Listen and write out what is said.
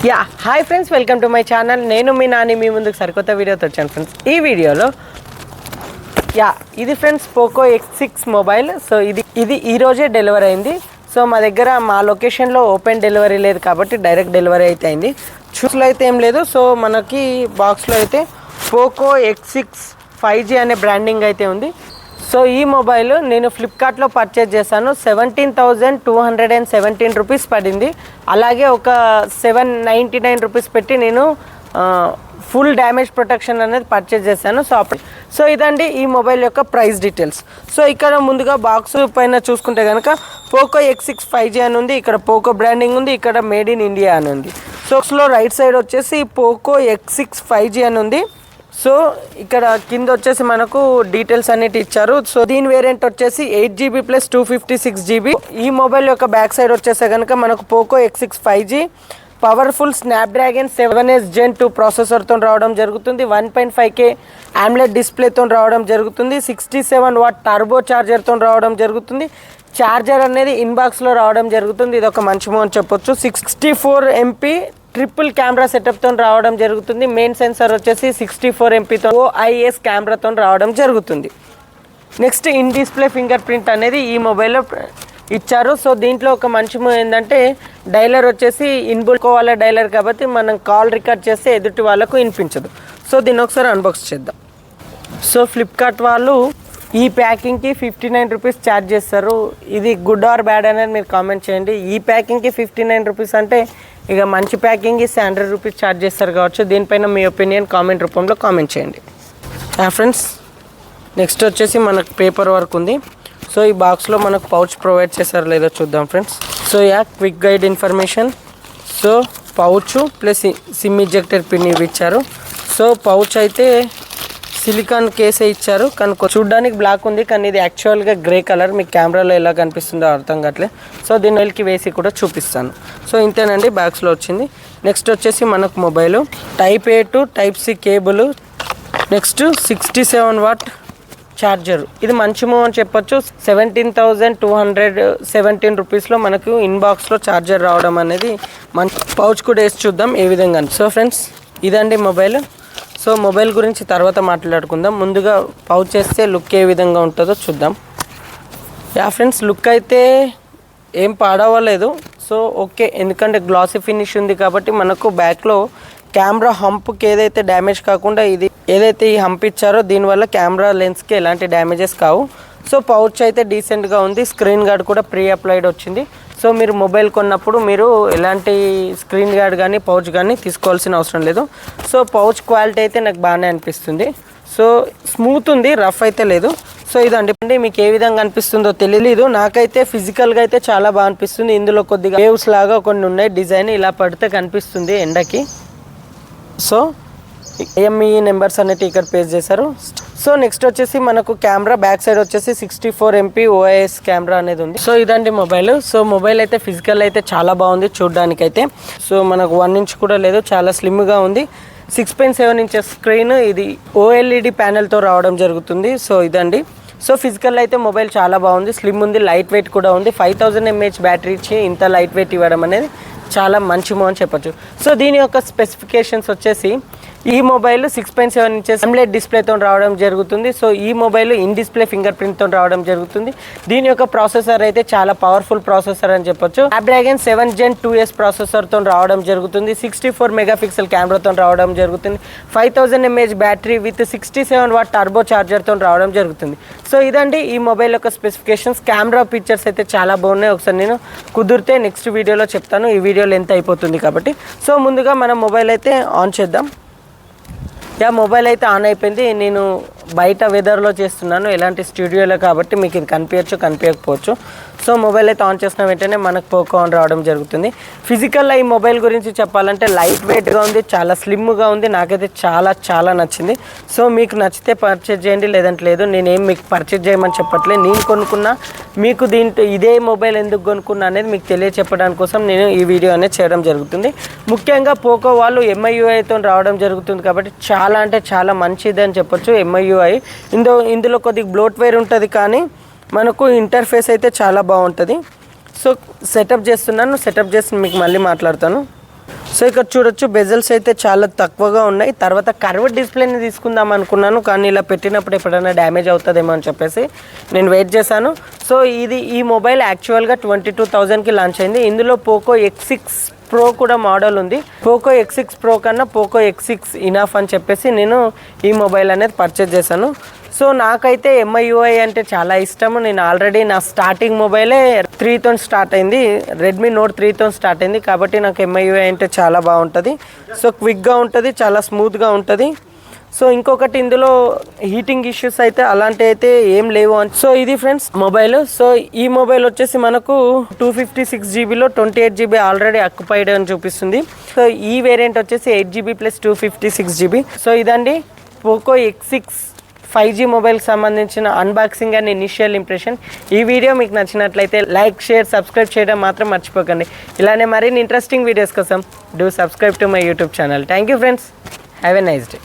Hi friends, welcome to my channel. నేను మీ నాని మీ ముందుకు సరికొత్త వీడియోతో వచ్చాను ఫ్రెండ్స్. ఈ వీడియోలో ఇది friends Poco X6 mobile. So ఇది ఈరోజే డెలివరీ అయింది. సో మా దగ్గర మా లొకేషన్లో ఓపెన్ డెలివరీ లేదు కాబట్టి డైరెక్ట్ డెలివరీ అయితే అయింది. చూస్లో అయితే ఏం లేదు. సో మనకి బాక్స్లో అయితే పోకో X6 5G అనే బ్రాండింగ్ అయితే ఉంది. సో ఈ మొబైల్ నేను ఫ్లిప్కార్ట్లో పర్చేజ్ చేశాను. 17,217 రూపీస్ పడింది. అలాగే ఒక 799 రూపీస్ పెట్టి నేను ఫుల్ డ్యామేజ్ ప్రొటెక్షన్ అనేది పర్చేజ్ చేశాను. సో ఇదండి ఈ మొబైల్ యొక్క ప్రైస్ డీటెయిల్స్. సో ఇక్కడ ముందుగా బాక్స్ పైన చూసుకుంటే కనుక పోకో X6 5G అని ఉంది. ఇక్కడ పోకో బ్రాండింగ్ ఉంది. ఇక్కడ మేడ్ ఇన్ ఇండియా అని ఉంది. సో రైట్ సైడ్ వచ్చేసి పోకో X6 5G అని ఉంది. సో ఇక్కడ కింద వచ్చేసి మనకు డీటెయిల్స్ అన్నిటి ఇచ్చారు. సో దీని వేరియంట్ వచ్చేసి 8GB ప్లస్ 256GB. ఈ మొబైల్ యొక్క బ్యాక్ సైడ్ వచ్చేసే కనుక మనకు Poco X6 5G powerful Snapdragon 7S Gen 2 ప్రాసెసర్తో రావడం జరుగుతుంది. 1.5K AMOLED డిస్ప్లేతో రావడం జరుగుతుంది. 67 వాట్ టర్బో చార్జర్తో రావడం జరుగుతుంది. చార్జర్ అనేది ఇన్బాక్స్లో రావడం జరుగుతుంది. ఇది ఒక మంచి అని చెప్పొచ్చు. 64 MP ట్రిపుల్ కెమెరా సెటప్తో రావడం జరుగుతుంది. మెయిన్ సెన్సార్ వచ్చేసి 64 MPతో OIS కెమెరాతో రావడం జరుగుతుంది. Next in display finger print అనేది ఈ మొబైల్లో ఇచ్చారు. సో దీంట్లో ఒక మంచి ఏంటంటే డైలర్ వచ్చేసి ఇన్బుల్ వాళ్ళ డైలర్ కాబట్టి మనం కాల్ రికార్డ్ చేస్తే ఎదుటి వాళ్ళకు వినిపించదు. సో దీన్ని ఒకసారి అన్బాక్స్ చేద్దాం. సో ఫ్లిప్కార్ట్ వాళ్ళు ఈ ప్యాకింగ్కి 59 రూపీస్ ఛార్జ్ చేస్తారు. ఇది గుడ్ ఆర్ బ్యాడ్ అనేది మీరు కామెంట్ చేయండి. ఈ ప్యాకింగ్కి 59 రూపీస్ అంటే ఇక మంచి ప్యాకింగ్కి 100 రూపీస్ ఛార్జ్ చేస్తారు కావచ్చు. దీనిపైన మీ ఒపీనియన్ కామెంట్ రూపంలో కామెంట్ చేయండి. ఫ్రెండ్స్ నెక్స్ట్ వచ్చేసి మనకు పేపర్ వర్క్ ఉంది. సో ఈ బాక్స్లో మనకు పౌచ్ ప్రొవైడ్ చేశారు లేదో చూద్దాం friends. So quick guide information. So pouch plus SIM ejector pin ఇవి ఇచ్చారు. సో పౌచ్ అయితే సిలికాన్ కేసే ఇచ్చారు కానీ చూడడానికి బ్లాక్ ఉంది కానీ ఇది యాక్చువల్గా గ్రే కలర్. మీకు కెమెరాలో ఎలా కనిపిస్తుందో అర్థం కావట్లేదు. సో దీని వెళ్ళకి వేసి కూడా చూపిస్తాను. సో ఇంతేనండి బాక్స్లో వచ్చింది. నెక్స్ట్ వచ్చేసి మనకు mobile type A to type C cable. Next 67 what charger. ఇది మంచి మూవ్ అని చెప్పొచ్చు. 17,217 రూపీస్లో మనకు ఇన్బాక్స్లో ఛార్జర్ రావడం అనేది మంచి. పౌచ్ కూడా వేసి చూద్దాం ఏ విధంగా. సో ఫ్రెండ్స్ ఇదండి మొబైల్. సో మొబైల్ గురించి తర్వాత మాట్లాడుకుందాం. ముందుగా పౌచ్ చేస్తే లుక్ ఏ విధంగా ఉంటుందో చూద్దాం. ఫ్రెండ్స్ లుక్ అయితే ఏం పాడవలేదు. సో ఓకే, ఎందుకంటే గ్లాసీ ఫినిష్ ఉంది కాబట్టి మనకు బ్యాక్లో కెమెరా హంప్కి ఏదైతే డ్యామేజ్ కాకుండా ఇది ఏదైతే ఈ హంప్ ఇచ్చారో దీనివల్ల కెమెరా లెన్స్కి ఎలాంటి డ్యామేజెస్ కావు. సో పౌచ్ అయితే డీసెంట్గా ఉంది. స్క్రీన్ గార్డ్ కూడా ప్రీ అప్లైడ్ వచ్చింది. సో మీరు మొబైల్ కొన్నప్పుడు మీరు ఎలాంటి స్క్రీన్ గార్డ్ కానీ పౌచ్ కానీ తీసుకోవాల్సిన అవసరం లేదు. సో పౌచ్ క్వాలిటీ అయితే నాకు బాగానే అనిపిస్తుంది. సో స్మూత్ ఉంది, రఫ్ అయితే లేదు. సో ఇదండి మీకు ఏ విధంగా అనిపిస్తుందో తెలియదు. నాకైతే ఫిజికల్గా అయితే చాలా బాగా అనిపిస్తుంది. ఇందులో కొద్దిగా వేవ్స్ లాగా కొన్ని ఉన్నాయి. డిజైన్ ఇలా పడితే కనిపిస్తుంది ఎండకి. సో AME నెంబర్స్ అనేవి ఇక్కడ పేస్ట్ చేశారు. సో నెక్స్ట్ వచ్చేసి మనకు కెమెరా బ్యాక్ సైడ్ వచ్చేసి 64 MP OIS కెమెరా అనేది ఉంది. సో ఇదండి మొబైల్. సో మొబైల్ అయితే ఫిజికల్ అయితే చాలా బాగుంది చూడడానికైతే. సో మనకు 1 ఇంచ్ కూడా లేదు, చాలా స్లిమ్గా ఉంది. 6.7 ఇంచెస్ స్క్రీన్. ఇది OLED ప్యానెల్తో రావడం జరుగుతుంది. సో ఇదండి. సో ఫిజికల్ అయితే మొబైల్ చాలా బాగుంది, స్లిమ్ ఉంది, లైట్ వెయిట్ కూడా ఉంది. 5000 mAh బ్యాటరీ ఇచ్చి ఇంత లైట్ వెయిట్ ఇవ్వడం అనేది చాలా మంచి అని చెప్పొచ్చు. సో దీని యొక్క స్పెసిఫికేషన్స్ వచ్చేసి ఈ మొబైల్ 6.7 ఇంచెస్ AMOLED డిస్ప్లేతో రావడం జరుగుతుంది. సో ఈ మొబైల్ ఇన్ డిస్ప్లే ఫింగర్ ప్రింట్తో రావడం జరుగుతుంది. దీని యొక్క ప్రాసెసర్ అయితే చాలా పవర్ఫుల్ ప్రాసెసర్ అని చెప్పొచ్చు. స్నాప్డ్రాగన్ 7 Gen 2S ప్రాసెసర్తో రావడం జరుగుతుంది. 64 మెగాపిక్సెల్ కెమెరాతో రావడం జరుగుతుంది. 5000 mAh battery with 67 watt turbo చార్జర్తో రావడం జరుగుతుంది. సో ఇదండి ఈ మొబైల్ యొక్క స్పెసిఫికేషన్స్. కెమెరా పిక్చర్స్ అయితే చాలా బాగున్నాయి. ఒకసారి నేను కుదిరితే నెక్స్ట్ వీడియోలో చెప్తాను. ఈ వీడియో లెంత్ అయిపోతుంది కాబట్టి. సో ముందుగా మనం మొబైల్ అయితే ఆన్ చేద్దాం. మొబైల్ అయితే ఆన్ అయిపోయింది. నేను బయట వెదర్లో చేస్తున్నాను, ఎలాంటి స్టూడియోలో కాబట్టి మీకు ఇది కనిపించచ్చు కనిపించకపోవచ్చు. సో మొబైల్ అయితే ఆన్ చేసిన వెంటనే మనకు పోకో ఆన్ రావడం జరుగుతుంది. ఫిజికల్గా ఈ మొబైల్ గురించి చెప్పాలంటే లైట్ వెయిట్గా ఉంది, చాలా స్లిమ్గా ఉంది. నాకైతే చాలా నచ్చింది. సో మీకు నచ్చితే పర్చేజ్ చేయండి, లేదంటే లేదు. నేనేం మీకు పర్చేజ్ చేయమని చెప్పట్లేదు. నేను కొనుక్కున్నా, మీకు దీంట్లో ఇదే మొబైల్ ఎందుకు కొనుక్కున్నా అనేది మీకు తెలియచెప్పడానికి కోసం నేను ఈ వీడియో అనేది చేయడం జరుగుతుంది. ముఖ్యంగా పోకో వాళ్ళు MIUIతో రావడం జరుగుతుంది కాబట్టి చాలా అంటే చాలా మంచిది అని చెప్పొచ్చు. MIUI ఇందులో కొద్దిగా బ్లోట్వేర్ ఉంటుంది కానీ మనకు ఇంటర్ఫేస్ అయితే చాలా బాగుంటుంది. సో సెటప్ చేస్తున్నాను, సెటప్ చేసి మీకు మళ్ళీ మాట్లాడతాను. సో ఇక్కడ చూడొచ్చు బెజల్స్ అయితే చాలా తక్కువగా ఉన్నాయి. తర్వాత కర్వ్డ్ డిస్ప్లేని తీసుకుందాం అనుకున్నాను, కానీ ఇలా పెట్టినప్పుడు ఎప్పుడైనా డ్యామేజ్ అవుతుందేమో అని చెప్పేసి నేను వెయిట్ చేశాను. సో ఈ మొబైల్ యాక్చువల్గా 22,000కి లాంచ్ అయింది. ఇందులో పోకో X6 Pro కూడా మోడల్ ఉంది. పోకో X6 Pro కన్నా పోకో X6 ఇనఫ్ అని చెప్పేసి నేను ఈ మొబైల్ అనేది పర్చేజ్ చేశాను. సో నాకైతే MIUI అంటే చాలా ఇష్టము. నేను ఆల్రెడీ నా స్టార్టింగ్ మొబైలే 3తో స్టార్ట్ అయింది, రెడ్మీ నోట్ 3తో స్టార్ట్ అయింది. కాబట్టి నాకు MIUI అంటే చాలా బాగుంటుంది. సో క్విక్గా ఉంటుంది, చాలా స్మూత్గా ఉంటుంది. సో ఇంకొకటి ఇందులో హీటింగ్ ఇష్యూస్ అయితే అలాంటివి అయితే ఏం లేవు అని. సో ఇది ఫ్రెండ్స్ మొబైల్. సో ఈ మొబైల్ వచ్చేసి మనకు 256 జీబీలో 28 జీబీ ఆల్రెడీ అక్యుపైడ్ అని చూపిస్తుంది. సో ఈ వేరియంట్ వచ్చేసి 8 జీబీ ప్లస్ 256 జీబీ. సో ఇదండి పోకో X6 5G మొబైల్కి సంబంధించిన అన్బాక్సింగ్ అండ్ ఇనిషియల్ ఇంప్రెషన్. ఈ వీడియో మీకు నచ్చినట్లయితే లైక్, షేర్, సబ్స్క్రైబ్ చేయడం మాత్రం మర్చిపోకండి. ఇలానే మరిన్ని ఇంట్రెస్టింగ్ వీడియోస్ కోసం do subscribe to my YouTube channel. Thank you friends. Have a nice day.